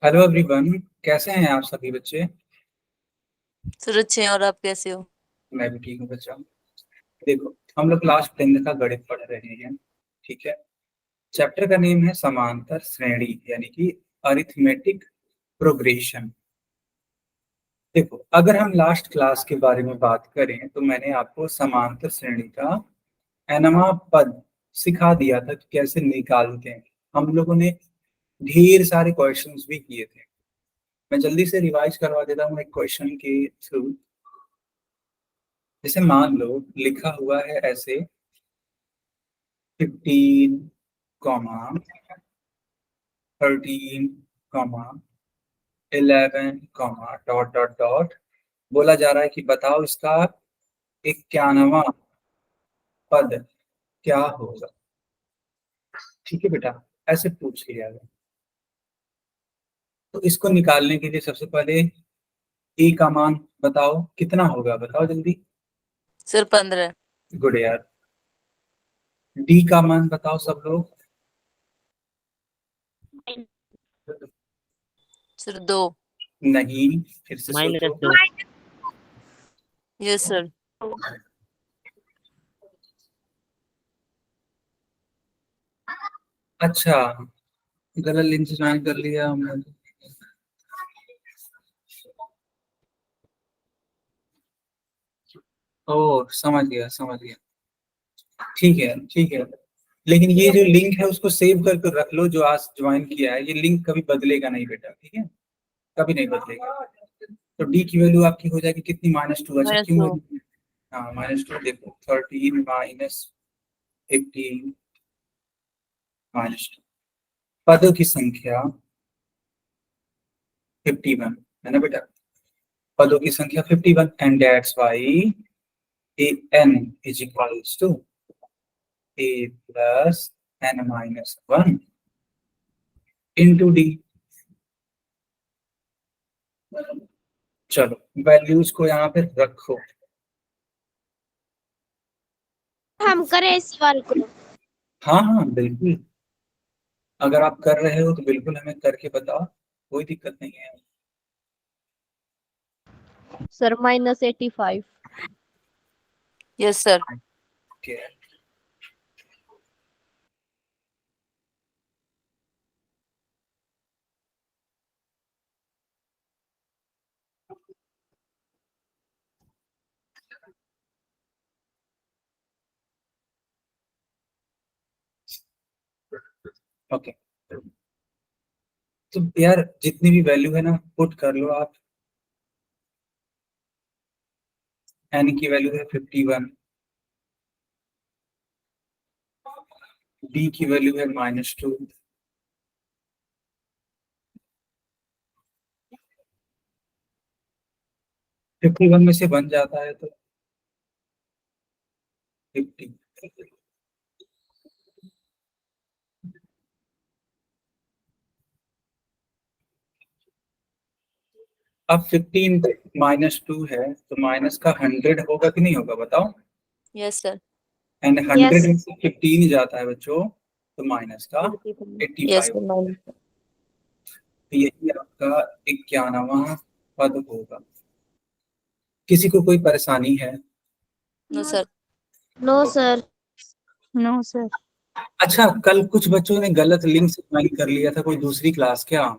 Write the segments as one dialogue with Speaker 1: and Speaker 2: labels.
Speaker 1: Hello everyone, कैसे हैं आप सभी बच्चे।
Speaker 2: सर अच्छे हैं। और आप कैसे हो?
Speaker 1: मैं भी ठीक हूँ बच्चा। देखो, हम लोग क्लास 10 का गणित पढ़ रहे हैं। ठीक है। चैप्टर का नेम है समांतर श्रेणी, यानी कि अरिथमेटिक प्रोग्रेशन। देखो, अगर हम लास्ट क्लास के बारे में बात करें तो मैंने आपको समांतर श्रेणी का एनवा पद सिखा दिया था कि कैसे निकालते हैं। हम लोगों ने ढेर सारे क्वेश्चंस भी किए थे। मैं जल्दी से रिवाइज करवा देता हूँ एक क्वेश्चन के थ्रू। जैसे मान लो लिखा हुआ है ऐसे, 15, 13, 11, डॉट डॉट डॉट। बोला जा रहा है कि बताओ इसका 91वां पद क्या होगा। ठीक है बेटा, ऐसे पूछ लिया गया। तो इसको निकालने के लिए सबसे पहले ए का मान बताओ कितना होगा, बताओ जल्दी।
Speaker 2: सर 15।
Speaker 1: गुड यार। डी का मान बताओ सब लोग।
Speaker 2: सर 2।
Speaker 1: नहीं, फिर से सोचो।
Speaker 3: -2।
Speaker 2: Yes sir.
Speaker 1: अच्छा, गलत लिंक से ज्वाइन कर लिया हमने। ओ, समझ गया समझ गया। ठीक है ठीक है। लेकिन ये जो लिंक है उसको सेव करके रख लो, जो आज ज्वाइन किया है। ये लिंक कभी बदलेगा नहीं बेटा, ठीक है। कभी नहीं बदलेगा। तो डी की वैल्यू आपकी हो जाएगी कितनी, -2। अच्छा क्यों
Speaker 2: -2।
Speaker 1: होगी? हाँ -2। देखो 13 माइनस 15 -2। पदों की संख्या 51 है ना बेटा। पदों की संख्या 51 and that's why A N is equals to A plus N minus 1 into D. चलो, वैल्यूज को यहाँ पे रखो।
Speaker 3: हम करें इस सवाल को।
Speaker 1: हाँ हाँ बिल्कुल, अगर आप कर रहे हो तो बिल्कुल हमें करके बताओ, कोई दिक्कत नहीं है।
Speaker 3: Sir -85।
Speaker 2: Yes sir.
Speaker 1: Okay. Okay, तो यार जितनी भी वैल्यू है ना पुट कर लो आप। एन की वैल्यू है 51, डी की वैल्यू है -2, फिफ्टी वन में से बन जाता है तो 50। अब 15 -2 है तो माइनस का 100 होगा कि नहीं होगा, बताओ।
Speaker 2: Yes sir.
Speaker 1: And 100
Speaker 3: yes.
Speaker 1: में से 15 जाता है बच्चों, तो माइनस का
Speaker 2: यस
Speaker 1: 85।
Speaker 2: सर।
Speaker 1: तो यही आपका 91वां पद होगा। किसी को कोई परेशानी है?
Speaker 2: No sir.
Speaker 3: No sir.
Speaker 2: No sir.
Speaker 1: अच्छा, कल कुछ बच्चों ने गलत लिंक से ज्वाइन कर लिया था, कोई दूसरी क्लास क्या?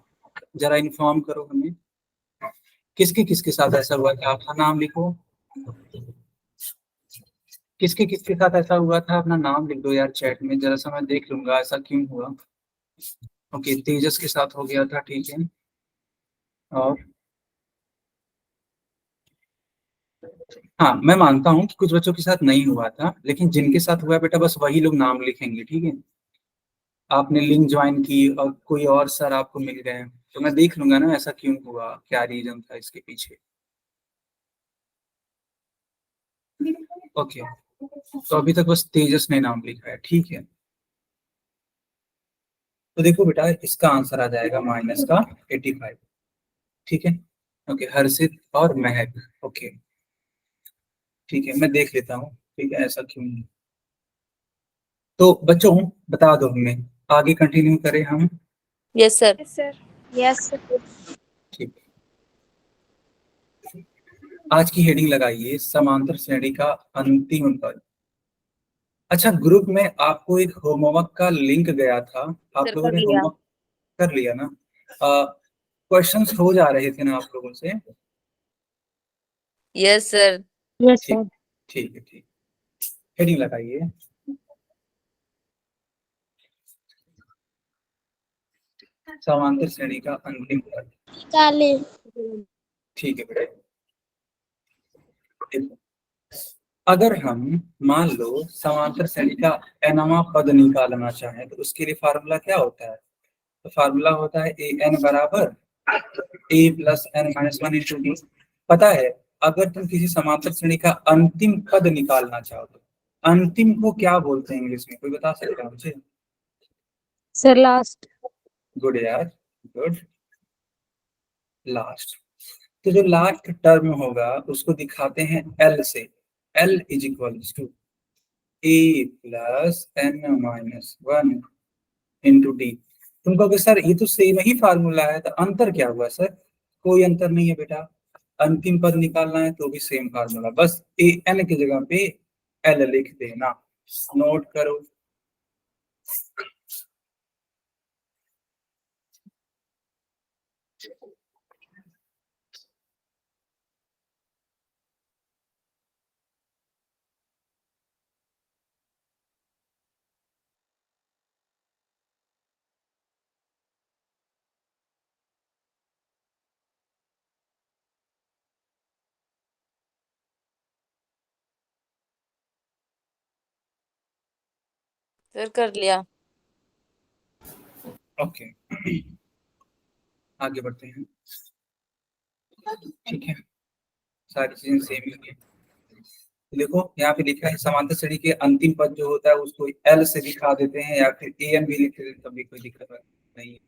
Speaker 1: जरा इन्फॉर्म करो हमें, किसके किसके साथ ऐसा हुआ था। अपना नाम लिखो। किसके किसके साथ ऐसा हुआ था, अपना नाम लिख दो यार चैट में, जरा सा मैं देख लूंगा ऐसा क्यों हुआ। ओके, तेजस के साथ हो गया था, ठीक है। और हाँ, मैं मानता हूँ कि कुछ बच्चों के साथ नहीं हुआ था, लेकिन जिनके साथ हुआ है बेटा बस वही लोग नाम लिखेंगे, ठीक है। आपने लिंक ज्वाइन की और कोई और सर आपको मिल गए, तो मैं देख लूंगा ना ऐसा क्यों हुआ, क्या रीजन था इसके पीछे। ओके, तो अभी तक बस तेजस ने नाम लिखा है, ठीक है। तो देखो बेटा, इसका आंसर आ जाएगा माइनस का 85, ठीक है। ओके, हर्षित और महक। ओके, ठीक है, मैं देख लेता हूँ, ठीक है, ऐसा क्यों है। तो बच्चों बता दो हमें, आगे कंटिन्यू करें हम।
Speaker 2: Yes sir.
Speaker 3: Yes, sir.
Speaker 1: ठीक है, आज की हेडिंग लगाइए समांतर श्रेणी का अंतिम पद। अच्छा, ग्रुप में आपको एक होमवर्क का लिंक गया था, आप
Speaker 2: सर
Speaker 1: लोगों
Speaker 2: कर
Speaker 1: ने
Speaker 2: लिया।
Speaker 1: होमवर्क कर लिया ना? क्वेश्चंस हो जा रहे थे ना आप लोगों से?
Speaker 2: Yes sir.
Speaker 3: Yes,
Speaker 1: ठीक,
Speaker 3: sir.
Speaker 1: ठीक है, ठीक। हेडिंग लगाइए समांतर श्रेणी का अंतिम पद।
Speaker 3: निकाले।
Speaker 1: ठीक है बेटा, देखो, अगर हम मान लो समांतर श्रेणी का nवां पद निकालना चाहें तो उसके लिए फार्मूला क्या होता है? तो फार्मूला होता है ए एन बराबर A plus N minus one into D. पता है, अगर तुम किसी समांतर श्रेणी का अंतिम पद निकालना चाहो तो अंतिम को क्या बोलते हैं इंग्लिश में? कोई बता सकता है मुझे?
Speaker 3: Sir, last.
Speaker 1: गुड यार, गुड। लास्ट। तो जो लास्ट टर्म होगा उसको दिखाते हैं एल से। L is equal to A plus N minus one into D. तुम कहोगे सर ये तो सेम ही फार्मूला है, तो अंतर क्या हुआ सर? कोई अंतर नहीं है बेटा, अंतिम पद निकालना है तो भी सेम फार्मूला, बस ए एन की जगह पे एल लिख देना। नोट करो।
Speaker 2: सर कर लिया।
Speaker 1: ओके, आगे बढ़ते हैं। ठीक है, सारी चीजें सेम ही है। देखो यहाँ पे लिखा है समांतर श्रेणी के अंतिम पद जो होता है उसको एल से दिखा देते हैं या फिर ए एन भी लिख देते हैं, तब भी कोई दिक्कत नहीं है।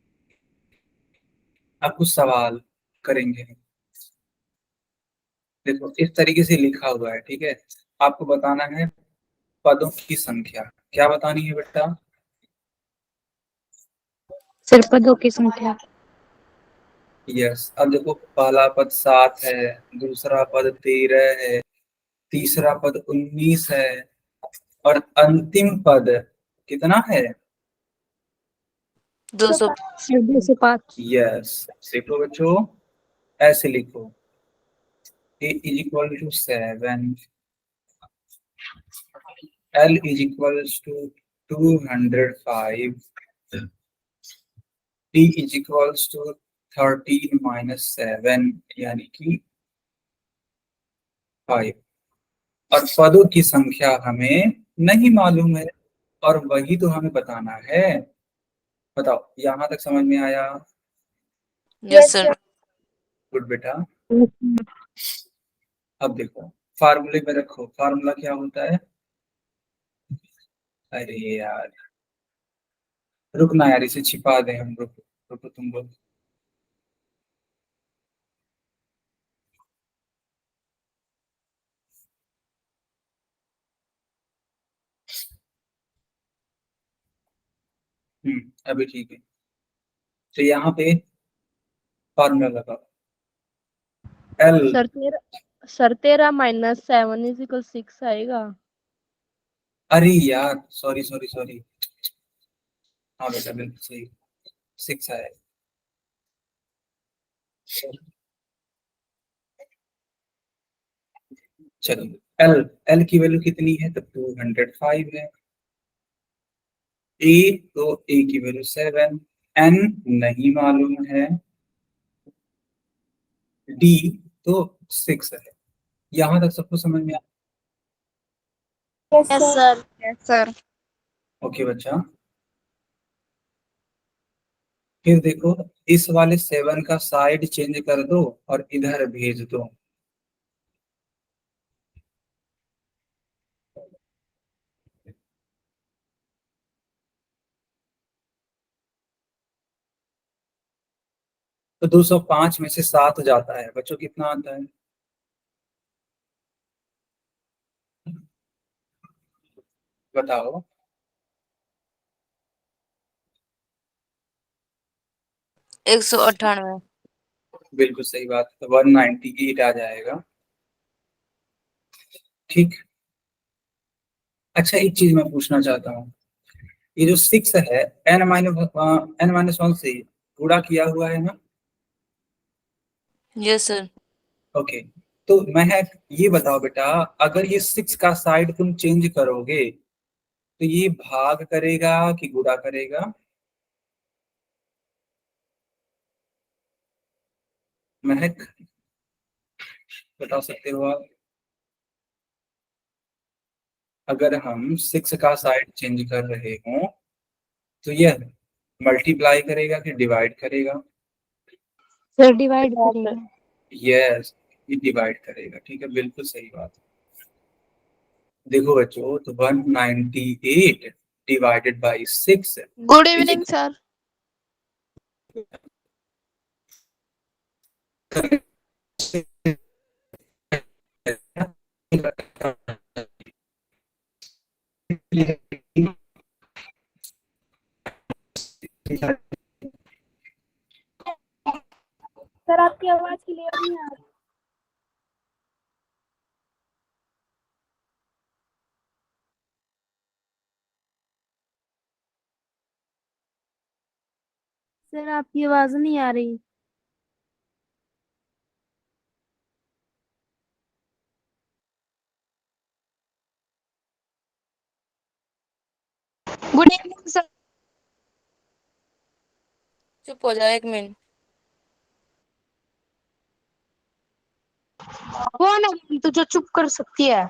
Speaker 1: अब कुछ सवाल करेंगे। देखो इस तरीके से लिखा हुआ है, ठीक है, आपको बताना है पदों की संख्या। क्या बतानी है बेटा?
Speaker 3: Sir, पदों की संख्या।
Speaker 1: यस। अब देखो पहला पद 7 है, दूसरा पद 13 है, तीसरा पद 19 है और अंतिम पद कितना है?
Speaker 2: 200।
Speaker 3: Sir, 205.
Speaker 1: यस। देखो बच्चों, ऐसे लिखो a is equal to 7, L is equals to 205, D is equals to 13 minus 7 यानी कि 5। और पदों की संख्या हमें नहीं मालूम है और वही तो हमें बताना है। बताओ, यहाँ तक समझ में आया?
Speaker 2: Yes sir.
Speaker 1: गुड बेटा।
Speaker 3: Yes, sir.
Speaker 1: अब देखो फार्मूले में रखो, फार्मूला क्या होता है? अरे यार रुकना यार, इसे छिपा दे हम। रुको रुको तुम लोग। अभी ठीक है। तो यहाँ पे फार्मूला लगाओ L.
Speaker 3: Sir 13 minus 7 is equal 6 आएगा।
Speaker 1: अरे यार सॉरी सॉरी सॉरी, हाँ बेटा बिल्कुल सही, 6 है। चलो एल, एल की वैल्यू कितनी है? तो 205 है। ए, तो ए की वैल्यू 7, एन नहीं मालूम है, डी तो 6 है। यहाँ तक सबको समझ में
Speaker 3: Yes, sir. Yes, sir.
Speaker 1: Okay बच्चा? फिर देखो इस वाले 7 का साइड चेंज कर दो और इधर भेज दो। तो 205 में से 7 जाता है बच्चों, कितना आता है? बताओ।
Speaker 2: 198।
Speaker 1: बिल्कुल सही बात है, 198 आ जाएगा। ठीक। अच्छा, एक चीज मैं पूछना चाहता हूँ, ये जो 6 है, n-1 से गुणा किया हुआ है ना?
Speaker 2: Yes sir.
Speaker 1: ओके। तो महक, ये बताओ बेटा, अगर ये 6 का साइड तुम चेंज करोगे तो ये भाग करेगा कि गुणा करेगा? महक, बता सकते हो आप? अगर हम 6 का साइड चेंज कर रहे हो तो यह मल्टीप्लाई करेगा कि डिवाइड करेगा?
Speaker 3: सर डिवाइड करेगा।
Speaker 1: यस, ये डिवाइड करेगा। ठीक है, बिल्कुल सही बात। देखो बच्चों, तो 198 divided by 6।
Speaker 4: Good evening sir.
Speaker 5: Sir आपकी आवाज क्लियर नहीं आ रही। सर आपकी आवाज नहीं आ रही।
Speaker 4: Good evening sir.
Speaker 2: चुप हो जाओ 1 मिनट।
Speaker 4: कौन है तो जो चुप कर सकती है?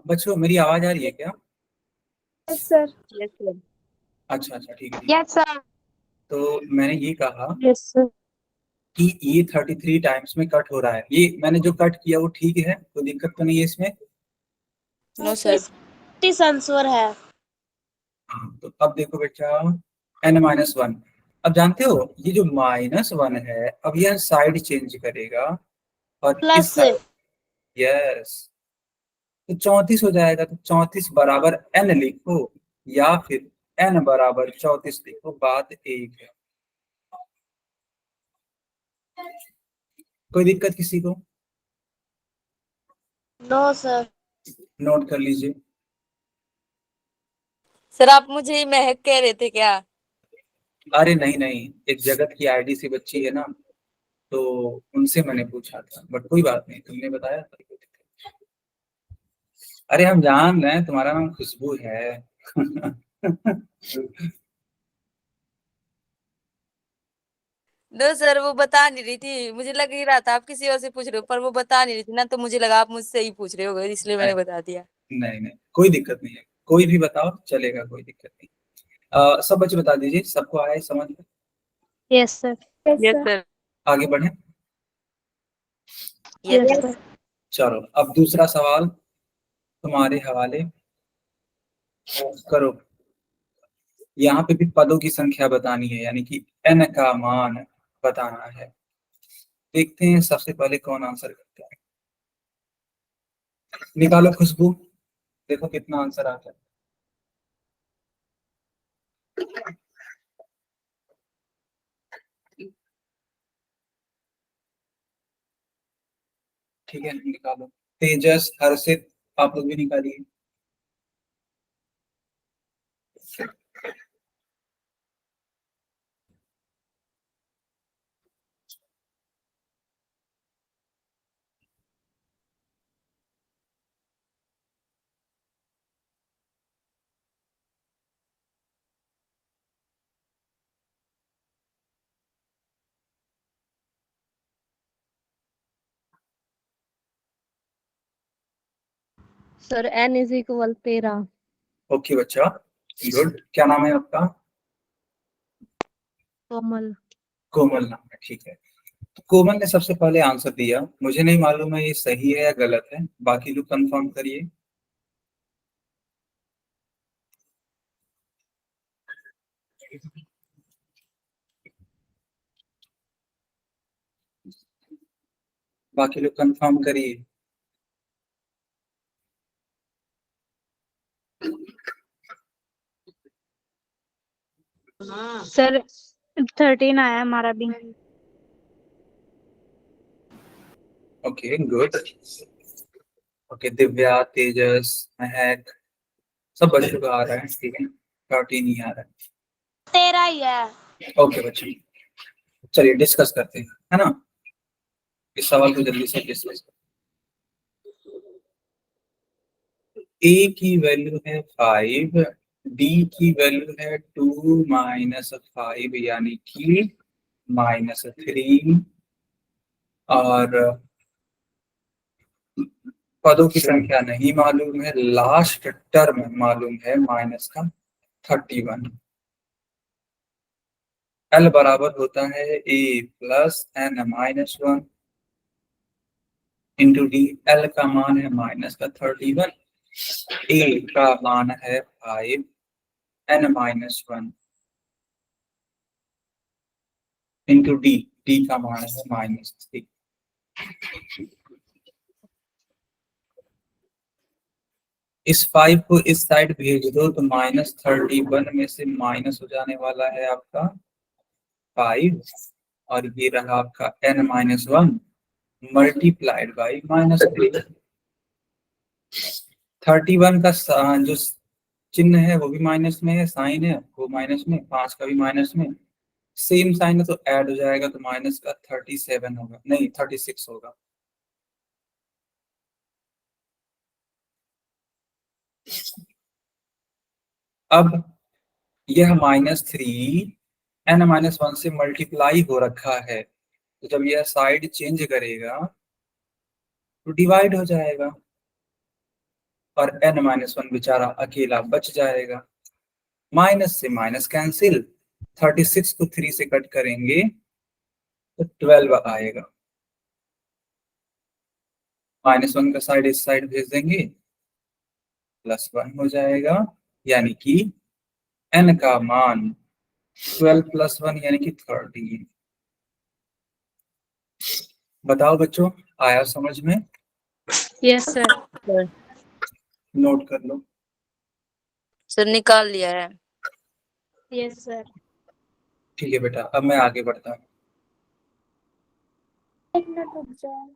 Speaker 1: बच्चों, मेरी आवाज आ रही है क्या?
Speaker 5: Yes sir.
Speaker 2: Yes sir.
Speaker 1: अच्छा अच्छा, ठीक है ठीक है।
Speaker 4: Yes sir.
Speaker 1: तो मैंने ये कहा
Speaker 3: यस सर।
Speaker 1: कि ये 33 टाइम्स में कट हो रहा है। ये मैंने जो कट किया वो ठीक है, कोई दिक्कत तो नहीं है इसमें?
Speaker 2: No sir.
Speaker 5: किस आंसर है?
Speaker 1: हाँ, तो अब देखो बेटा, n-1। अब जानते हो, ये जो -1 है, अब यह साइड चेंज करेगा और इस
Speaker 5: प्लस।
Speaker 1: साइड, यस, तो 34 हो जाएगा। तो 34 बराबर n लिखो या फिर n बराबर 34 लिखो, बात एक है। कोई दिक्कत किसी को?
Speaker 5: No sir.
Speaker 1: नोट कर लीजिए।
Speaker 2: सर आप मुझे महक कह रहे थे क्या?
Speaker 1: अरे नहीं नहीं, एक जगत की आईडी सी बच्ची है ना, तो उनसे मैंने पूछा था, बट कोई बात नहीं, तुमने बताया था, कोई दिक्कत नहीं। अरे हम जान रहे हैं तुम्हारा नाम खुशबू है।
Speaker 2: नो सर, वो बता नहीं रही थी, मुझे लग ही रहा था आप किसी और से पूछ रहे हो, पर वो बता नहीं रही थी ना, तो मुझे लगा आप मुझसे ही पूछ रहे हो, इसलिए मैंने बता दिया।
Speaker 1: नहीं नहीं, कोई दिक्कत नहीं है, कोई भी बताओ चलेगा, कोई दिक्कत नहीं। सब बच्चे बता दीजिए, सबको आया है समझ में?
Speaker 3: Yes sir.
Speaker 2: Yes sir.
Speaker 1: आगे बढ़े।
Speaker 2: Yes
Speaker 3: yes
Speaker 2: sir.
Speaker 3: सर।
Speaker 1: चलो, अब दूसरा सवाल तुम्हारे हवाले करो। यहाँ पे भी पदों की संख्या बतानी है, यानी कि n का मान बताना है। देखते हैं सबसे पहले कौन आंसर करता है। निकालो खुशबू, देखो कितना आंसर आता है। ठीक है, निकालो। तेजस, हर्षित, आप लोग भी निकालिए।
Speaker 3: Sir n is equal 13।
Speaker 1: Okay बच्चा, गुड। क्या नाम है आपका?
Speaker 3: कोमल।
Speaker 1: कोमल नाम है, ठीक है। तो कोमल ने सबसे पहले आंसर दिया, मुझे नहीं मालूम है ये सही है या गलत है, बाकी लोग कंफर्म करिए। बाकी लोग कंफर्म करिए।
Speaker 5: सर 13 आया हमारा भी।
Speaker 1: Okay good. ओके दिव्या, तेजस, महक, सब बच्चों का आ रहा है, ठीक है। 13 ही आ रहा
Speaker 5: 13 ही है।
Speaker 1: है। ओके बच्चों, चलिए डिस्कस करते हैं, है ना। इस सवाल को जल्दी से डिस्कस करते हैं। ए की वैल्यू है 5, डी की वैल्यू है 2 माइनस 5 यानी कि -3, और पदों की संख्या नहीं मालूम है, लास्ट टर्म मालूम है माइनस का 31। एल बराबर होता है A plus N minus 1 into D. L का मान है माइनस का 31, ए का मान है 5, N minus 1 into D. D का मान है -3। इस 5 को इस साइड भेज दो तो -31 में से माइनस हो जाने वाला है आपका 5, और ये रहा आपका n-1 मल्टीप्लाइड बाई -3। 31 का जो चिन्ह है वो भी माइनस में है, साइन है वो माइनस में, 5 का भी माइनस में, सेम साइन है तो ऐड हो जाएगा, तो माइनस का 37 होगा, नहीं 36 होगा। अब यह -3 n-1 से मल्टीप्लाई हो रखा है, तो जब यह साइड चेंज करेगा तो डिवाइड हो जाएगा, और n-1 बेचारा अकेला बच जाएगा। माइनस से माइनस कैंसिल, 36 को 3 से कट करेंगे तो 12 आएगा। -1 का साइड इस साइड भेज देंगे, +1 हो जाएगा, यानी कि n का मान 12 + 1 यानी कि 30। बताओ बच्चों, आया समझ में?
Speaker 5: Yes sir.
Speaker 1: नोट कर लो।
Speaker 2: सर निकाल लिया है।
Speaker 5: Yes sir.
Speaker 1: ठीक है बेटा, अब मैं आगे बढ़ता हूँ।
Speaker 5: एक मिनट रुक जाओ।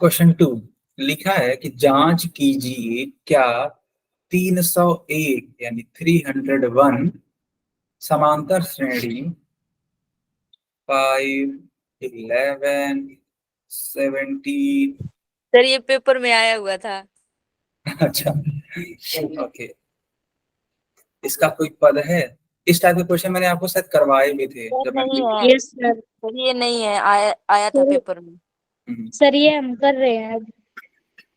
Speaker 1: क्वेश्चन 2 लिखा है कि जांच कीजिए क्या 301 यानी 301 समांतर श्रेणी 5, 11, 17।
Speaker 2: सर ये पेपर में आया हुआ था।
Speaker 1: अच्छा ओके, इसका कोई पद है? इस टाइप के क्वेश्चन मैंने आपको शायद करवाए भी थे
Speaker 2: सर
Speaker 1: जब मैंने
Speaker 2: नहीं
Speaker 1: पेपर।
Speaker 2: है।
Speaker 5: Yes sir.
Speaker 2: सर ये नहीं है, आया था पेपर में।
Speaker 5: सर ये हम कर रहे हैं अब।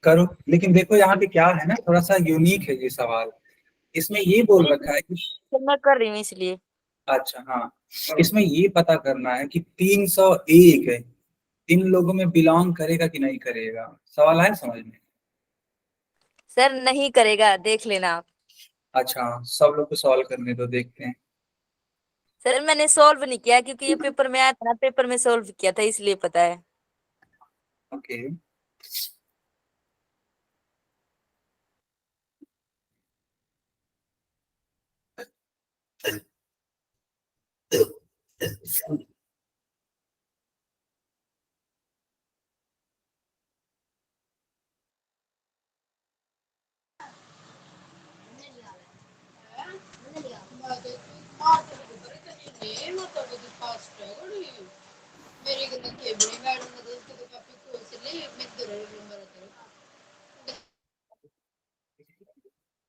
Speaker 1: करो, लेकिन देखो यहाँ पे क्या है ना, थोड़ा सा यूनिक है ये सवाल। इसमें ये बोल रखा है कि,
Speaker 2: सर मैं कर रही हूँ इसलिए।
Speaker 1: अच्छा हाँ, इसमें ये पता करना है कि 301 है, इन लोगों में बिलोंग करेगा कि नहीं करेगा। सवाल आया समझ में?
Speaker 2: सर नहीं करेगा, देख लेना आप।
Speaker 1: अच्छा, सब लोग को सॉल्व करने दो, देखते हैं।
Speaker 2: सर मैंने सॉल्व नहीं किया क्योंकि ये पेपर में आया था ना, पेपर में सॉल्व किया था इसलिए पता है।
Speaker 1: ओके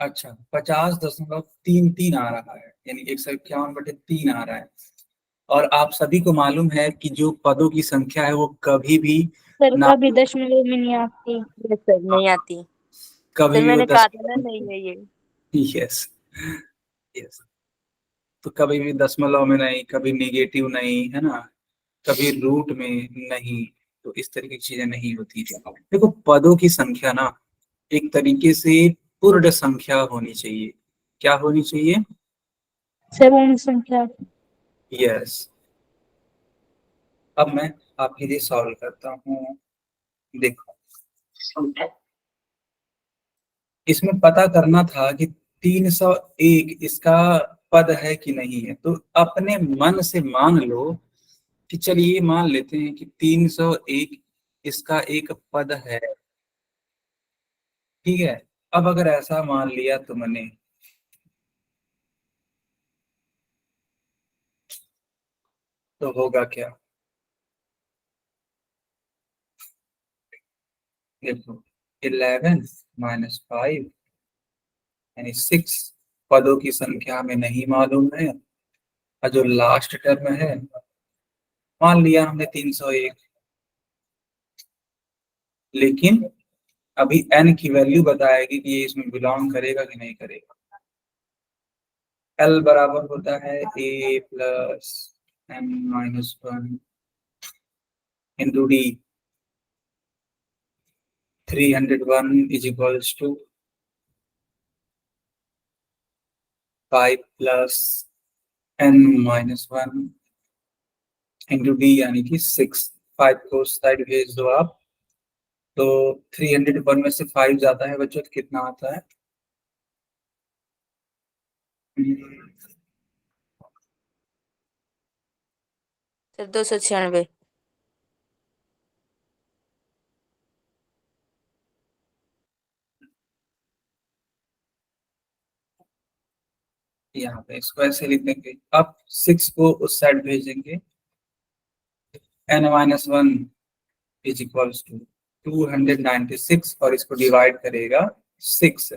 Speaker 1: अच्छा, 50.33 आ रहा है, यानी 151/3 आ रहा है। और आप सभी को मालूम है कि जो पदों की संख्या है वो कभी भी
Speaker 5: सर
Speaker 1: ना,
Speaker 5: कभी दशमलव में नहीं आती।
Speaker 2: यस सर नहीं आती।
Speaker 1: कभी
Speaker 2: सर
Speaker 1: भी वो
Speaker 2: मैंने कहा था ना नहीं है ये।
Speaker 1: यस यस, तो कभी भी दशमलव में नहीं, कभी निगेटिव नहीं, है ना, कभी रूट में नहीं, तो इस तरीके की चीजें नहीं होती है। देखो पदों की संख्या ना एक तरीके से पूर्ण संख्या होनी चाहिए। क्या होनी चाहिए?
Speaker 5: सर पूर्ण संख्या।
Speaker 1: यस। अब मैं आपके लिए सॉल्व करता हूँ। देखो, इसमें पता करना था कि 301 इसका पद है कि नहीं है। तो अपने मन से मान लो कि चलिए मान लेते हैं कि 301 इसका एक पद है। ठीक है, अब अगर ऐसा मान लिया तुमने, तो होगा क्या? देखो, 11 माइनस 5 यानी 6 पदों की संख्या हमें नहीं मालूम है, और जो लास्ट टर्म है मान लिया हमने 301, लेकिन अभी n की वैल्यू बताएगी कि ये इसमें बिलोंग करेगा कि नहीं करेगा। L बराबर होता है a plus n minus 1 into D. 301 is equals to 5 plus n minus 1 into D यानी कि 6। 5 को साइड भेज दो आप, तो 301 में से 5 जाता है बच्चों, तो कितना आता है?
Speaker 2: सर 296।
Speaker 1: यहाँ पे इसको ऐसे लिख देंगे। अब 6 को उस साइड भेजेंगे, n minus 1 is equals to 296, और इसको डिवाइड करेगा 6।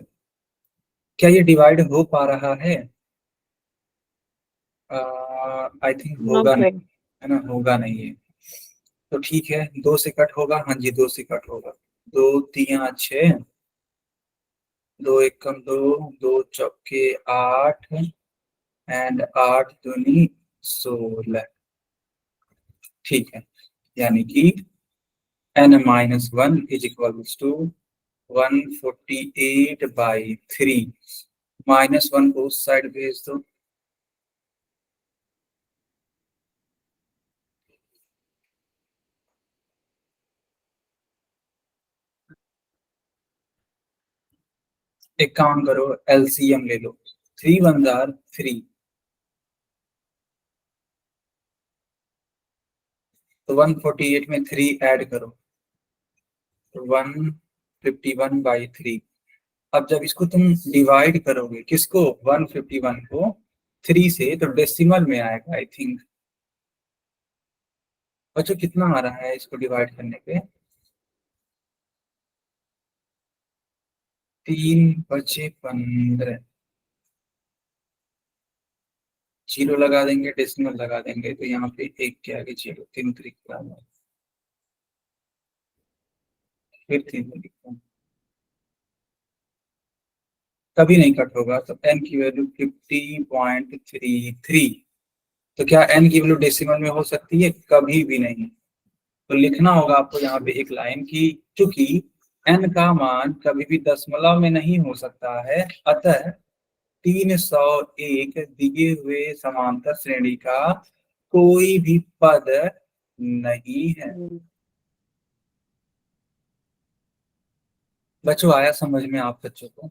Speaker 1: क्या ये डिवाइड हो पा रहा है? आई थिंक
Speaker 3: नो
Speaker 1: होगा नहीं,
Speaker 3: सर।
Speaker 1: है ना, होगा नहीं है। तो ठीक है, 2 से कट होगा। हाँ जी, 2 से कट होगा। 2 3 6, 2 एकम 2, 2 चौके 8 एंड 8 दूनी 16। ठीक है, यानी कि n minus 1 is equal to 148/3। -1 को उस साइड भेज दो, एक काम करो, एलसीएम ले लो। 3 1 जार 3, तो 148 में 3 ऐड करो, तो 151/3। अब जब इसको तुम डिवाइड करोगे, किसको? 151 को 3 से, तो डेसिमल में आएगा आई थिंक। बच्चों कितना आ रहा है इसको डिवाइड करने पे? 3 बचे 15। जीरो लगा देंगे, डेसिमल लगा देंगे, तो यहाँ पे 1 के आगे 0, 3 तरीका, फिर 3 तरीका, कभी नहीं कट होगा। तो n की वैल्यू 50.33। तो क्या n की वैल्यू डेसिमल में हो सकती है? कभी भी नहीं। तो लिखना होगा आपको यहाँ पे एक लाइन की, चूंकि n का मान कभी भी दशमलव में नहीं हो सकता है, अतः 301 दिए हुए समांतर श्रेणी का कोई भी पद नहीं है। बच्चों आया समझ में आप बच्चों को?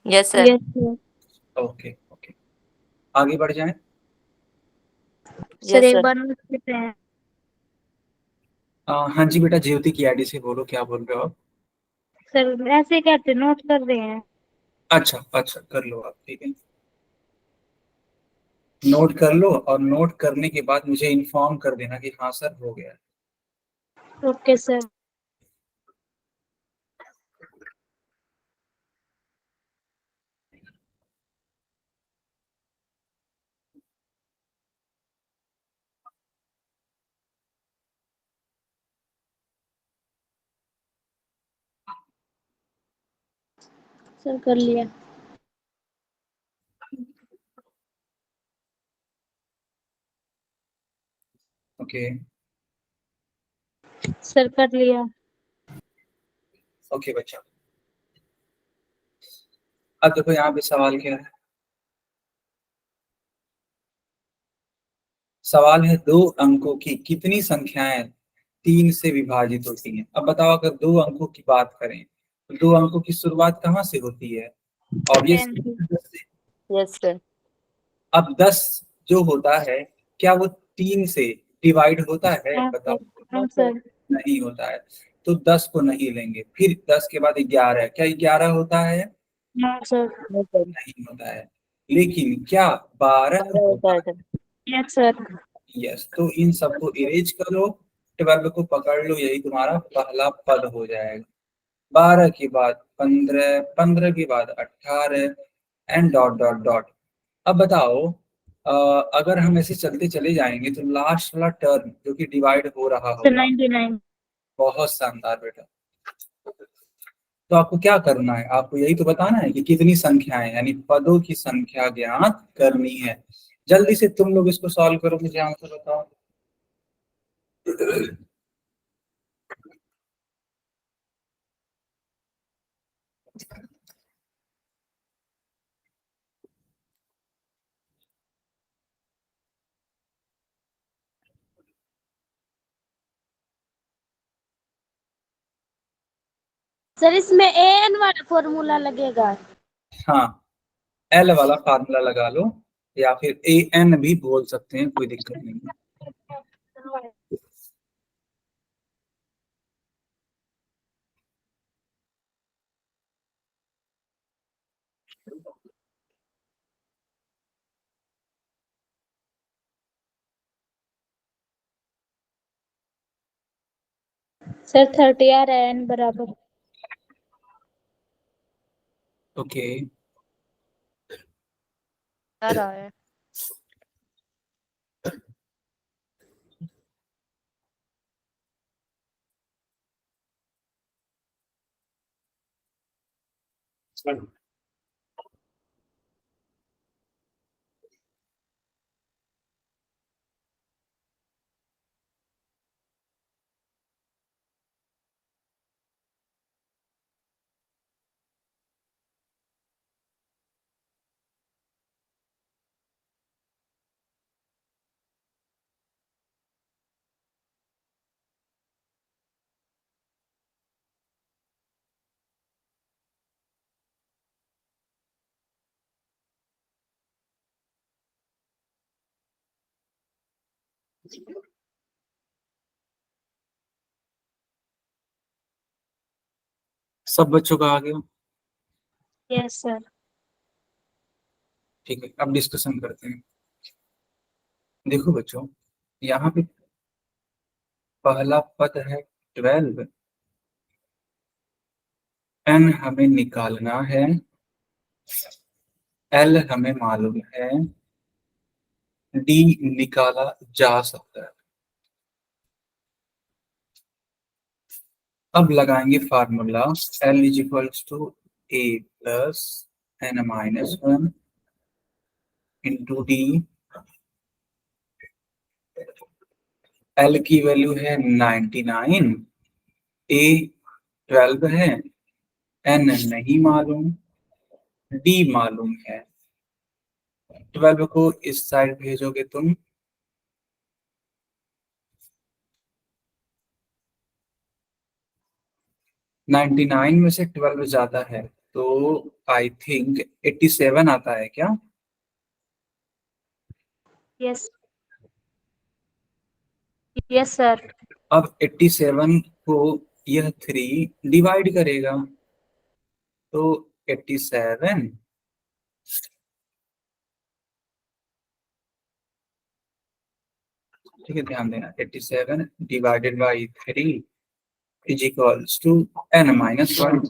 Speaker 2: Yes sir.
Speaker 5: Yes sir.
Speaker 1: Okay okay, आगे बढ़ जाएं।
Speaker 5: सर
Speaker 2: यस
Speaker 5: एक
Speaker 2: सर।
Speaker 5: बार नोट करते हैं।
Speaker 1: हाँ जी बेटा, ज्योति की आईडी से बोलो, क्या बोल रहे हो आप?
Speaker 5: सर ऐसे कहते नोट कर रहे हैं।
Speaker 1: अच्छा अच्छा, कर लो आप, ठीक है, नोट कर लो, और नोट करने के बाद मुझे इन्फॉर्म कर देना कि हाँ सर हो गया।
Speaker 5: Okay sir. सर कर लिया।
Speaker 1: ओके
Speaker 5: सर कर लिया।
Speaker 1: ओके बच्चा, अब देखो यहाँ पे सवाल क्या है। सवाल है 2 अंकों की कितनी संख्याएं 3 से विभाजित होती हैं। अब बताओ, अगर 2 अंकों की बात करें तो 2 अंकों की शुरुआत कहाँ से होती है? ऑब्वियसली 10 से।
Speaker 2: Yes sir.
Speaker 1: अब 10 जो होता है, क्या वो 3 से डिवाइड होता है?
Speaker 5: हाँ
Speaker 1: बताओ।
Speaker 5: हाँ सर।
Speaker 1: नहीं होता है, तो 10 को नहीं लेंगे। फिर 10 के बाद 11, क्या 11 होता है?
Speaker 5: हाँ सर।
Speaker 2: No sir.
Speaker 1: नहीं होता है। लेकिन क्या 12
Speaker 2: 12 होता
Speaker 1: होता
Speaker 2: है
Speaker 1: है?
Speaker 2: सर।
Speaker 5: Yes sir.
Speaker 1: यस, तो इन सबको इरेज करो, 12 को पकड़ लो, यही तुम्हारा पहला पद हो जाएगा। 12 के बाद 15, 15 के बाद 18 एंड डॉट डॉट डॉट। अब बताओ, अगर हम ऐसे चलते चले जाएंगे तो लास्ट वाला टर्म जो कि डिवाइड हो रहा
Speaker 5: सर
Speaker 1: होगा।
Speaker 5: 99।
Speaker 1: बहुत शानदार बेटा। तो आपको क्या करना है? आपको यही तो बताना है कि कितनी संख्याएं, यानी पदों की संख्या ज्ञात करनी है। जल्दी से तुम लोग इसको सॉल्व करो, मुझे आंसर बताओ।
Speaker 5: सर इसमें एन वाला फॉर्मूला लगेगा।
Speaker 1: हाँ, एल वाला फार्मूला लगा लो, या फिर ए एन भी बोल सकते हैं, कोई दिक्कत नहीं है।
Speaker 5: सर 30 आ रहा है एन बराबर।
Speaker 1: ओके,
Speaker 2: आ रहा है।
Speaker 1: सब बच्चों का आ गया?
Speaker 5: Yes sir.
Speaker 1: ठीक है, अब डिस्कशन करते हैं। देखो बच्चों, यहाँ पे पहला पद है 12, एन हमें निकालना है, एल हमें मालूम है, डी निकाला जा सकता है। अब लगाएंगे formula, L is equals to A plus N minus 1 into D. L की वैल्यू है 99, ए 12 है, एन नहीं मालूम, डी मालूम है। 12 को इस साइड भेजोगे तुम, 99 में से 12 जाता है तो आई थिंक 87 आता है क्या?
Speaker 5: Yes yes sir.
Speaker 1: अब 87 को यह 3 डिवाइड करेगा, तो 87, ठीक है, ध्यान देना, 87 divided by 3 is equals to N minus 1।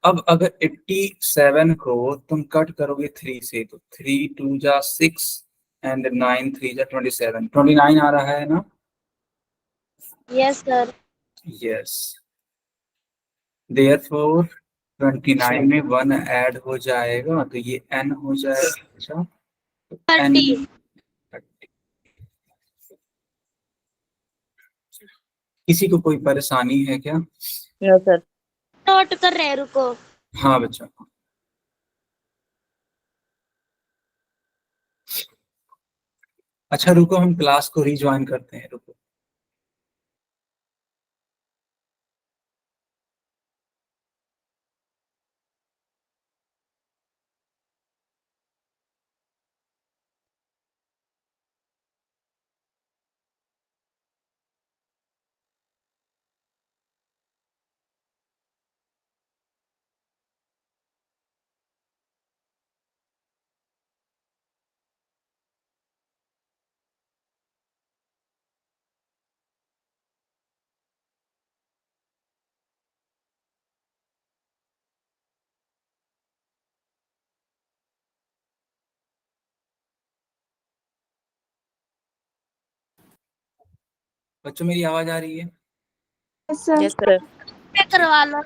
Speaker 1: अब अगर 87 को तुम कट करोगे 3 से, तो 3 2 जा 6 एंड 9 3 जा 27, 29 आ रहा है ना?
Speaker 5: Yes sir.
Speaker 1: यस, देयरफॉर 29 में 1 ऐड हो जाएगा, तो ये n हो जाएगा। अच्छा, तो n
Speaker 5: 30।
Speaker 1: 30। किसी को कोई परेशानी है क्या?
Speaker 2: No sir.
Speaker 5: नोट कर रहे हैं, रुको।
Speaker 1: हाँ बच्चा, अच्छा रुको, हम क्लास को रिज्वाइन करते हैं, रुको। बच्चों मेरी आवाज आ रही है?
Speaker 2: Yes sir.
Speaker 5: करवा लो।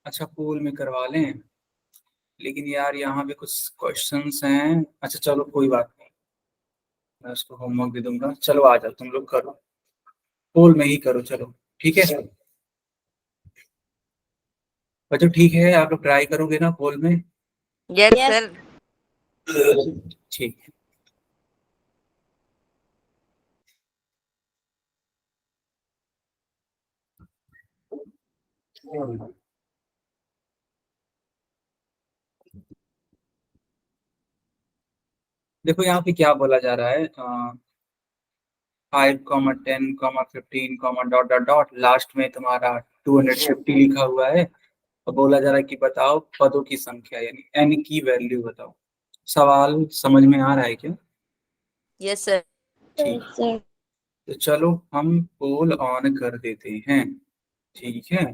Speaker 1: अच्छा पोल में करवा लें, लेकिन यार यहाँ पे कुछ क्वेश्चंस हैं। अच्छा चलो कोई बात नहीं, मैं उसको होमवर्क दे दूंगा। चलो आ जाओ, तुम लोग करो, पोल में ही करो, चलो ठीक है बच्चों। ठीक है, आप लोग ट्राई करोगे ना पोल में?
Speaker 2: Yes
Speaker 5: Yes.
Speaker 2: सर।
Speaker 1: ठीक है। देखो यहाँ पे क्या बोला जा रहा है, 5, 10, 15, डॉट लास्ट में तुम्हारा 250 लिखा हुआ है। और बोला जा रहा है कि बताओ पदों की संख्या, यानी एन की वैल्यू बताओ। सवाल समझ में आ रहा है क्या?
Speaker 2: Yes sir.
Speaker 1: ठीक,
Speaker 5: Sir.
Speaker 1: तो चलो हम पोल ऑन कर देते हैं, ठीक है।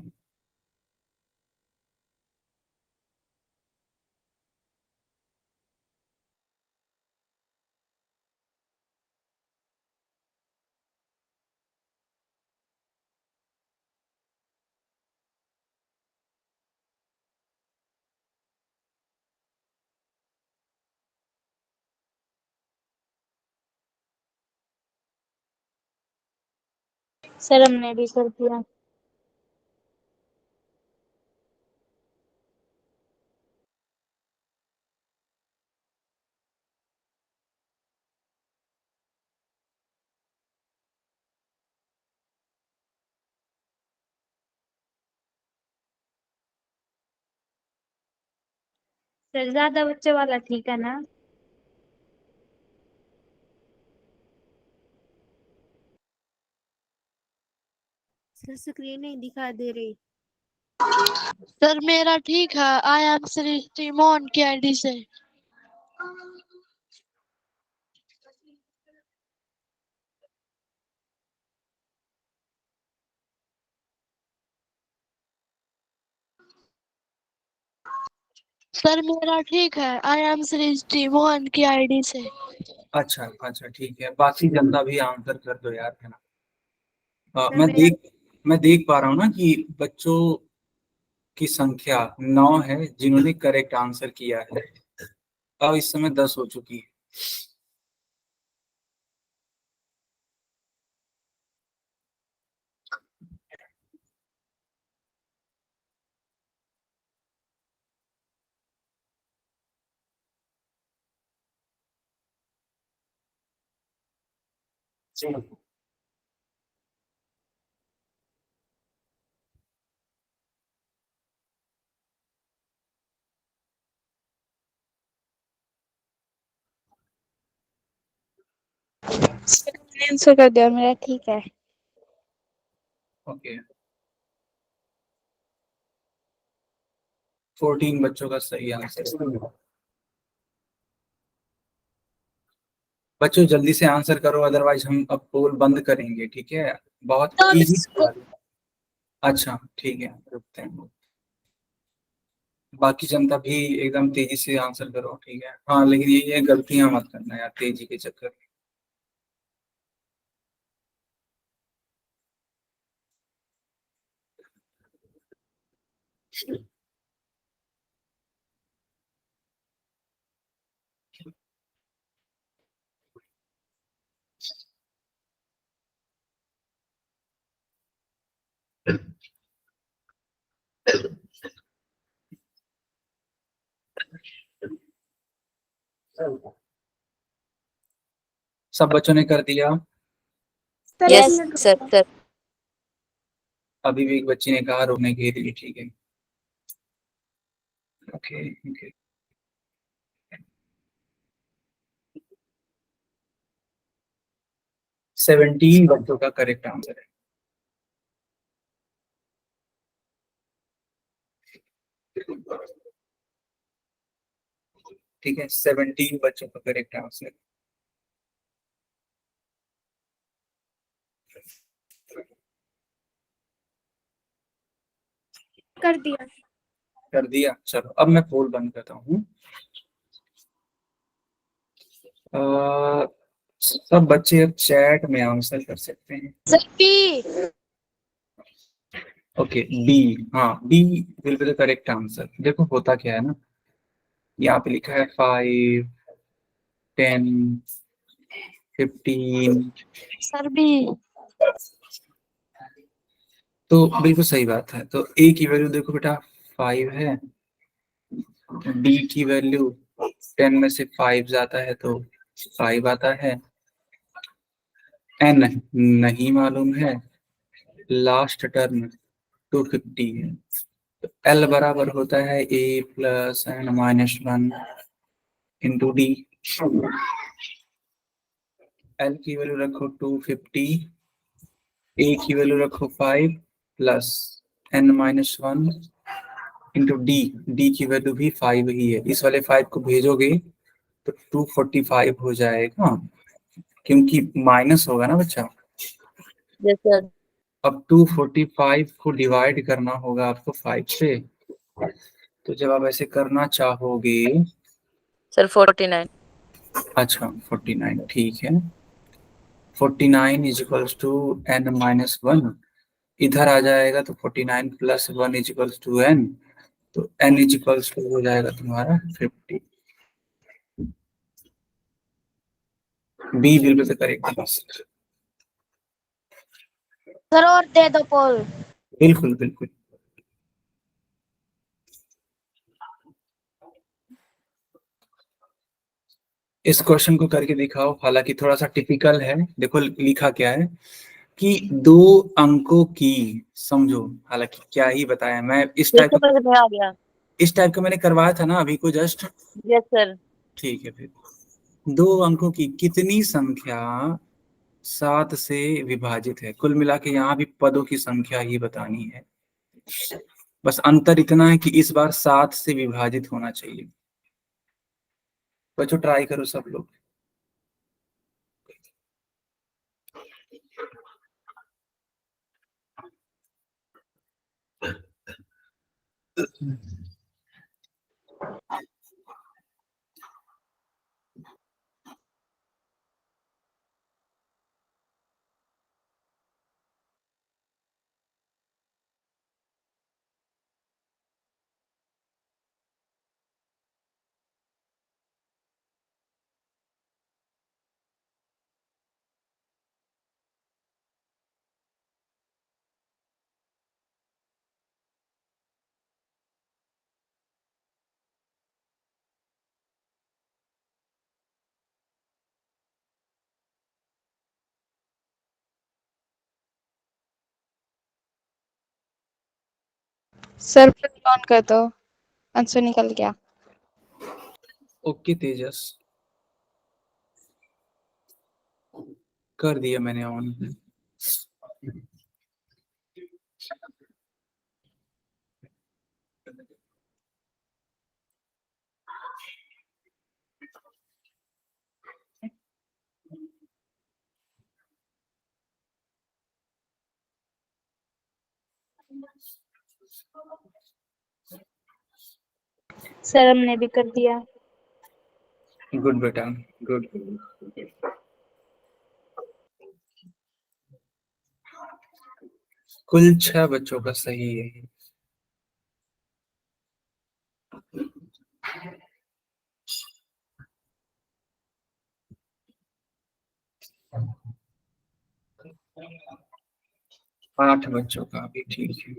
Speaker 5: सर हमने भी कर दिया। सर ज्यादा बच्चे वाला ठीक है ना? सर स्क्रीन नहीं दिखा दे रही।
Speaker 4: सर मेरा ठीक है, आई एम श्री टिमोन की आईडी से। सर मेरा ठीक है, आई एम श्री टिमोन की आईडी से।
Speaker 1: अच्छा अच्छा ठीक है, बाकी जनता भी आंसर कर दो यार, है ना।
Speaker 5: सर मेरा
Speaker 1: मैं देख पा रहा हूँ ना कि बच्चों की संख्या 9 है जिन्होंने करेक्ट आंसर किया है। अब इस समय 10 हो चुकी है।
Speaker 5: आंसर कर दिया, मेरा ठीक है।
Speaker 1: ओके, 14 बच्चों का सही आंसर। बच्चों जल्दी से आंसर करो, अदरवाइज हम अब पोल बंद करेंगे, ठीक है। बहुत
Speaker 5: तो
Speaker 1: इजी सवाल है। अच्छा ठीक है, रुकते हैं। बाकी जनता भी एकदम तेजी से आंसर करो, ठीक है। हाँ लेकिन ये गलतियां मत करना यार तेजी के चक्कर में। सब बच्चों ने कर दिया?
Speaker 5: सर
Speaker 2: यस
Speaker 5: एक मिनट
Speaker 2: सर
Speaker 5: रुको।
Speaker 2: सर।
Speaker 1: अभी भी एक बच्ची ने कहा रुकने के लिए, ठीक है। Okay okay. 17 बच्चों का करेक्ट आंसर है। ठीक है, 17 बच्चों का करेक्ट आंसर।
Speaker 5: कर दिया।
Speaker 1: कर दिया, चलो अब मैं पोल बंद करता हूँ। सब बच्चे अब चैट में आंसर कर सकते हैं।
Speaker 4: Sir B.
Speaker 1: ओके बी, हाँ B will be the correct answer. देखो होता क्या है ना, यहाँ पे लिखा है 5, 10, 15,
Speaker 4: सर बी।
Speaker 1: तो बिल्कुल सही बात है। तो ए की वैल्यू देखो बेटा 5 है, डी की वैल्यू 10 में से 5 जाता है तो 5 आता है, एन नहीं मालूम है, लास्ट टर्म 250 है, तो एल बराबर होता है A plus N minus 1 into D. L की वैल्यू रखो 250, ए की वैल्यू रखो 5 plus N minus 1 into D. D की वैल्यू भी 5 ही है, इस वाले 5 को भेजोगे तो 245 हो जाएगा, क्योंकि माइनस होगा ना बच्चा।
Speaker 2: Yes sir.
Speaker 1: अब 245 को डिवाइड करना होगा आपको 5 से, तो जब आप ऐसे करना चाहोगे,
Speaker 2: सर 49।
Speaker 1: अच्छा 49 ठीक है, 49 is equals to N minus 1, इधर आ जाएगा तो 49 plus 1 is equals to N, तो एन इज इक्वल्स टू हो जाएगा तुम्हारा 50। B will be the correct answer.
Speaker 5: Sir और दे दो पोल।
Speaker 1: बिल्कुल बिल्कुल। इस क्वेश्चन को करके दिखाओ, हालांकि थोड़ा सा टिपिकल है। देखो लिखा क्या है कि 2 अंकों की, समझो, हालांकि क्या ही बताया मैं, इस
Speaker 2: फिर
Speaker 1: टाइप
Speaker 2: से
Speaker 1: का,
Speaker 2: समझ में आ गया।
Speaker 1: इस टाइप का मैंने करवाया था ना अभी को जस्ट।
Speaker 2: Yes sir.
Speaker 1: ठीक है, फिर 2 अंकों की कितनी संख्या 7 से विभाजित है? कुल मिला के यहाँ भी पदों की संख्या ही बतानी है, बस अंतर इतना है कि इस बार 7 से विभाजित होना चाहिए। बच्चों ट्राई करो सब लोग।
Speaker 6: सर फिर ऑन कर दो, आंसर निकल गया।
Speaker 1: ओके तेजस, कर दिया मैंने ऑन।
Speaker 5: सर हमने भी कर दिया।
Speaker 1: गुड बेटा, गुड। कुल 6 बच्चों का सही है। आठ बच्चों का भी ठीक है।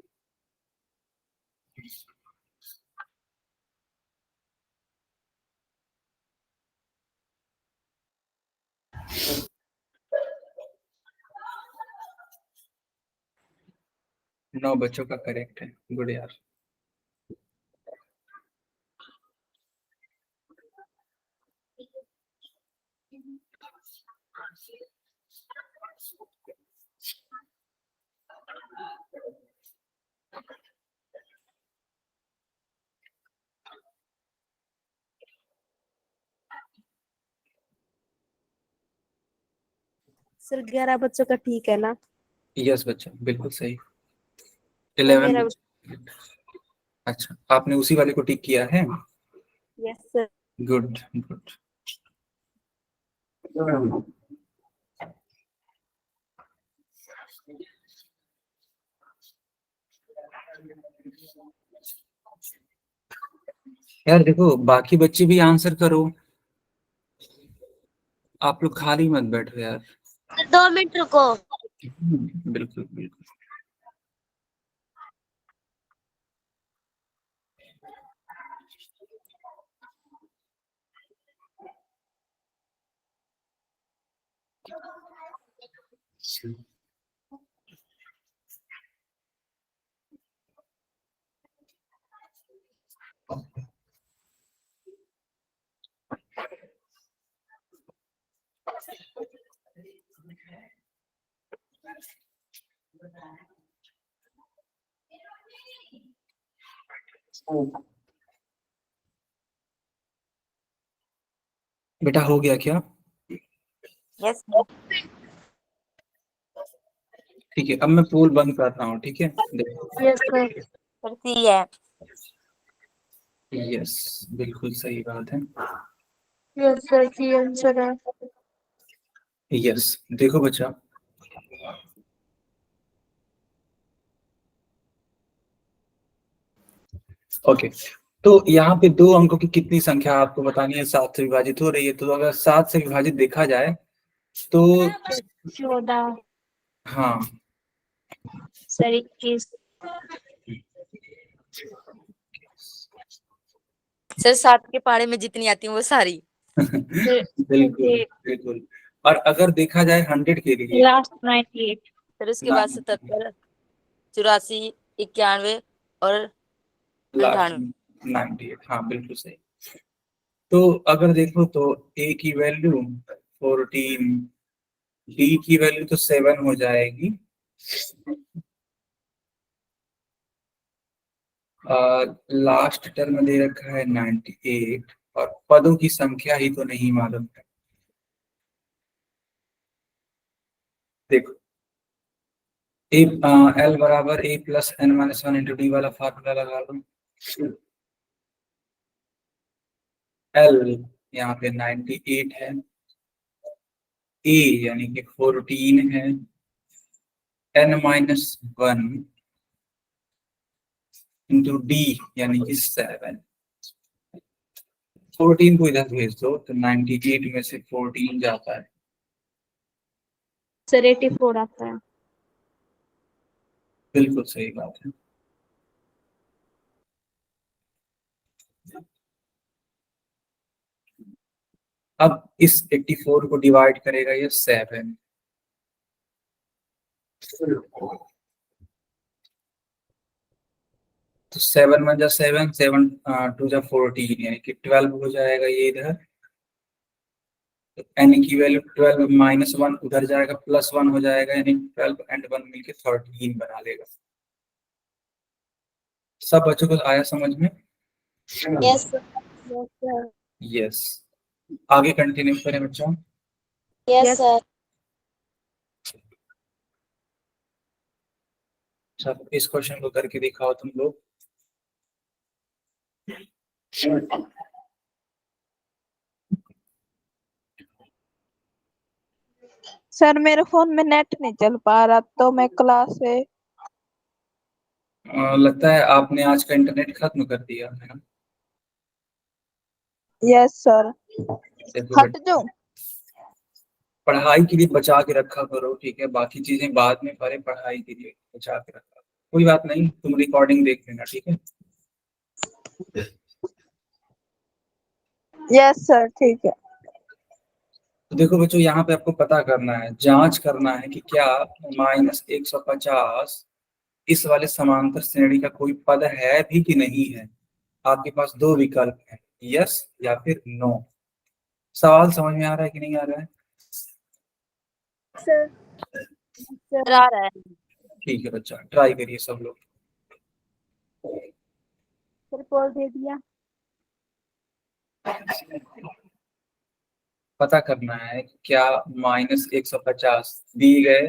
Speaker 1: 9 बच्चों का करेक्ट है, गुड यार।
Speaker 3: सर 11 बच्चों का ठीक है ना?
Speaker 1: यस बच्चा, बिल्कुल सही।
Speaker 3: सर
Speaker 1: 11
Speaker 3: मेरा
Speaker 1: अच्छा, आपने उसी वाले को टिक किया है,
Speaker 3: यस सर।
Speaker 1: Good good. यार देखो, बाकी बच्चे भी आंसर करो, आप लोग खाली मत बैठो यार।
Speaker 5: 2 मिनट रुको।
Speaker 1: बिल्कुल बिल्कुल। बेटा हो गया क्या?
Speaker 2: यस
Speaker 1: ठीक है, अब मैं पोल बंद कर रहा हूँ, ठीक है, देखो।
Speaker 3: Yes sir.
Speaker 2: करती है।
Speaker 1: यस, बिल्कुल सही बात है।
Speaker 3: यस सर, सी आंसर है।
Speaker 1: यस, देखो बच्चा, ओके, तो यहाँ पे 2 अंकों की कितनी संख्या आपको बतानी है 7 से विभाजित हो रही है, तो अगर 7 से विभाजित देखा जाए तो
Speaker 3: 14
Speaker 1: हाँ
Speaker 3: सर 21।
Speaker 2: सर 7 के पहाड़े में जितनी आती है वो सारी।
Speaker 1: बिल्कुल बिल्कुल। और अगर देखा जाए 100 के लिए,
Speaker 3: लास्ट 98।
Speaker 2: फिर उसके बाद 77, 84, 91 और
Speaker 1: लास्ट
Speaker 2: 98।
Speaker 1: 98, हाँ बिल्कुल सही। तो अगर देखो तो ए की वैल्यू 14, डी की वैल्यू तो 7 हो जाएगी, लास्ट टर्म दे रखा है 98, और पदों की संख्या ही तो नहीं मालूम है। देखो, ए एल बराबर A plus N minus 1 into D वाला फार्मूला लगा लो। एल यहाँ पे 98 है, ए यानी कि 14 है, एन माइनस 1 इंटू डी यानी कि 7। 14 को इधर भेज दो तो 98 में से 14 जाता है,
Speaker 3: सर 84 आता है।
Speaker 1: बिल्कुल सही बात है। अब इस 84 को डिवाइड करेगा ये 7, तो 7 1 जा 7, 7 2 जा 14 यानी कि 12 हो जाएगा ये इधर। तो एन की वैल्यू 12 माइनस 1 उधर जाएगा, प्लस 1 हो जाएगा, यानी 12 एंड 1 मिलके 13 बना लेगा। सब बच्चों को आया समझ में?
Speaker 5: यस
Speaker 1: यस, आगे कंटिन्यू करें बच्चों।
Speaker 5: Yes sir.
Speaker 1: सब इस क्वेश्चन को करके दिखाओ तुम लोग।
Speaker 6: सर मेरे फोन में नेट नहीं चल पा रहा तो मैं क्लास से।
Speaker 1: लगता है आपने आज का इंटरनेट खत्म कर दिया है ना?
Speaker 6: Yes sir.
Speaker 1: देखो
Speaker 6: हट जाऊं?
Speaker 1: पढ़ाई के लिए बचा के रखा करो, ठीक है, बाकी चीजें बाद में, पहले पढ़ाई के लिए बचा के रखा। कोई बात नहीं, तुम रिकॉर्डिंग देख लेना, ठीक है।
Speaker 6: यस सर ठीक है।
Speaker 1: तो देखो बच्चों, यहाँ पे आपको पता करना है, जांच करना है कि क्या -150 इस वाले समांतर श्रेणी का कोई पद है भी कि नहीं है। आपके पास दो विकल्प हैं, यस या फिर नो। सवाल समझ में आ रहा है कि नहीं आ रहा है?
Speaker 2: सर आ रहा है।
Speaker 1: ठीक है बच्चा, ट्राई करिए सब लोग।
Speaker 5: सर पोल दे दिया।
Speaker 1: पता करना है क्या -150 दी गए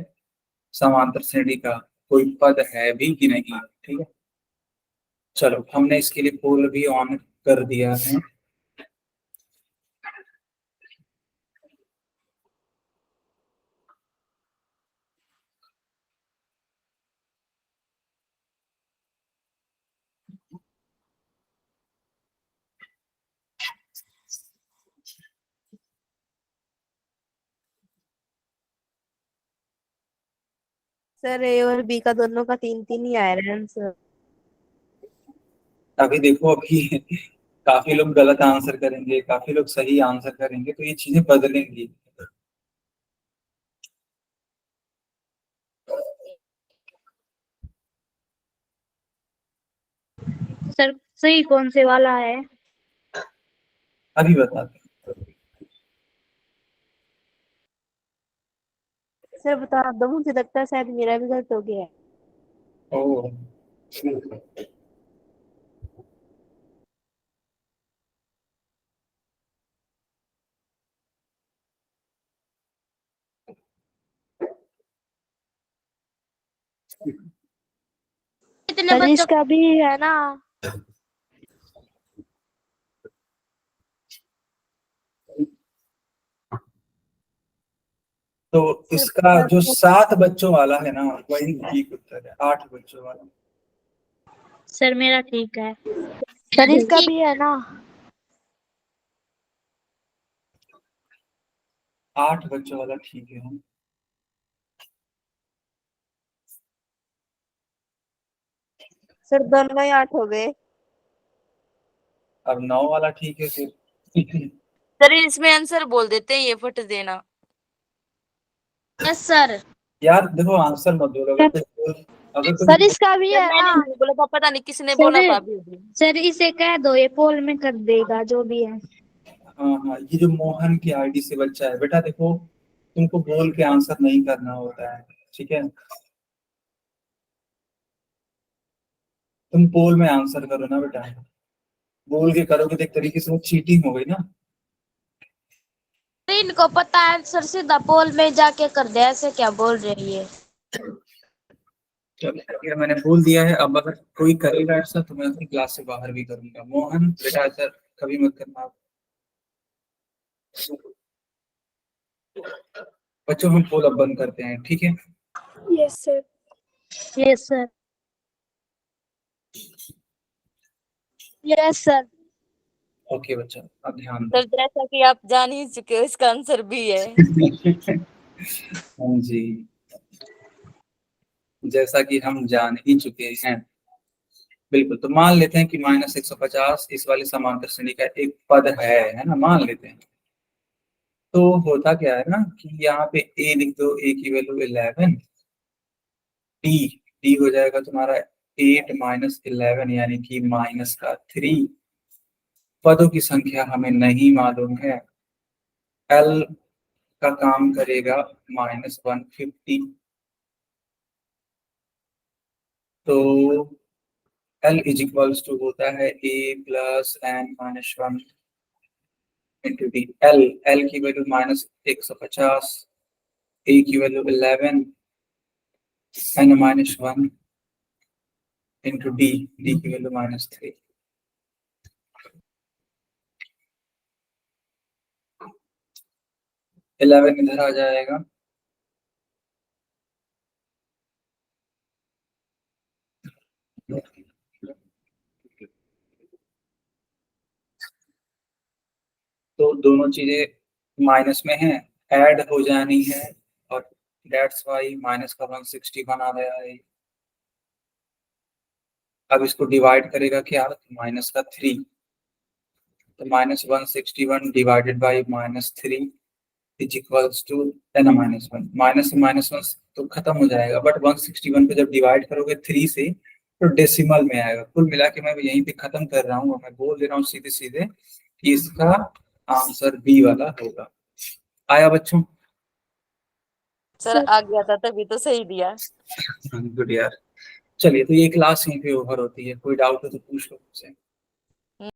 Speaker 1: समांतर श्रेणी का कोई पद है भी कि नहीं। ठीक है, चलो हमने इसके लिए पोल भी ऑन कर दिया है।
Speaker 3: सर ए और बी का दोनों का 3-3 ही आया है आंसर।
Speaker 1: अभी देखो, अभी काफी लोग गलत आंसर करेंगे, काफी लोग सही आंसर करेंगे, तो ये चीजें बदलेंगी।
Speaker 5: सर सही कौन से वाला है?
Speaker 1: अभी बताते हैं।
Speaker 3: सर बता दो, मुझे लगता है शायद मेरा भी गलत हो गया है।
Speaker 1: ओह,
Speaker 5: कितने
Speaker 3: सर
Speaker 5: बच्चों
Speaker 3: इसका भी है ना?
Speaker 1: तो इसका जो 7 बच्चों वाला है ना, वही ठीक उत्तर है। 8 बच्चों वाला।
Speaker 5: सर मेरा ठीक है।
Speaker 3: सर इसका भी है ना?
Speaker 1: 8 बच्चों वाला ठीक है।
Speaker 3: सर दोनों ही 8 हो गए।
Speaker 1: अब 9 वाला ठीक है फिर।
Speaker 2: सर इसमें आंसर बोल देते हैं, ये फट देना।
Speaker 5: Yes sir.
Speaker 1: यार देखो, आंसर मत बोलो। अगर तुम
Speaker 3: सर इसका भी
Speaker 2: सर
Speaker 3: है
Speaker 2: मैंने
Speaker 3: ना?
Speaker 2: नहीं बोला था, पता नहीं किसने
Speaker 5: सर
Speaker 2: बोला था अभी अभी।
Speaker 5: सर इसे कह दो, ये पोल में कर देगा जो भी है।
Speaker 1: हाँ हाँ, ये जो मोहन की आईडी से बच्चा है, बेटा देखो, तुमको बोल के आंसर नहीं करना होता है, ठीक है। तुम पोल में आंसर करो ना बेटा, बोल के करोगे तो एक तरीके से वो चीटिंग हो गई ना।
Speaker 5: इनको पता है सर, सीधा पोल में जाके कर दे, ऐसे क्या बोल रही है।
Speaker 1: चलो, अगर मैंने बोल दिया है, अब अगर कोई करेगा ऐसा तो मैं अपनी क्लास से बाहर भी करूंगा। मोहन बेटा ऐसा कभी मत करना आप। बच्चों हम पोल अब बंद करते हैं, ठीक है।
Speaker 3: Yes sir.
Speaker 5: Yes sir. Yes sir.
Speaker 1: Okay बच्चा, अब ध्यान
Speaker 2: सर जैसा कि आप जान ही चुके हो, इसका आंसर भी है।
Speaker 1: दो। हाँ जी, जैसा कि हम जान ही चुके हैं। बिल्कुल, तो मान लेते हैं कि -150 इस वाले समांतर श्रेणी का एक पद है ना, मान लेते हैं। तो होता क्या है ना कि यहाँ पे a लिख दो, a की वैल्यू 11, d d हो जाएगा तुम्हारा 8 - 11 यानी कि -3। पदों की संख्या हमें नहीं मालूम है। l का काम करेगा -150। तो l इज इक्वल्स टू होता है a + n-1 into D. l की वैल्यू -150, a की value 11, n-1 into D, D की वैल्यू -3। 11 इधर आ जाएगा, तो दोनों चीजें माइनस में हैं, ऐड हो जानी है, और दैट्स वाई माइनस का 161 आ गया है। अब इसको डिवाइड करेगा क्या, -3, तो -161 divided by -3, is equals to 10 minus 1, minus minus 1 तो खत्म हो जाएगा, बट 161 को जब डिवाइड करोगे 3 से तो डेसिमल में आएगा। कुल मिला के मैं यहीं पे खत्म कर रहा हूँ और मैं बोल दे रहा हूँ सीधे सीधे कि इसका आंसर बी वाला होगा। आया बच्चों?
Speaker 2: सर आ गया था तभी तो सही दिया।
Speaker 1: गुड यार। चलिए, तो ये क्लास यहीं पे ओवर होती है, कोई डाउट हो तो पूछ लो मुझसे।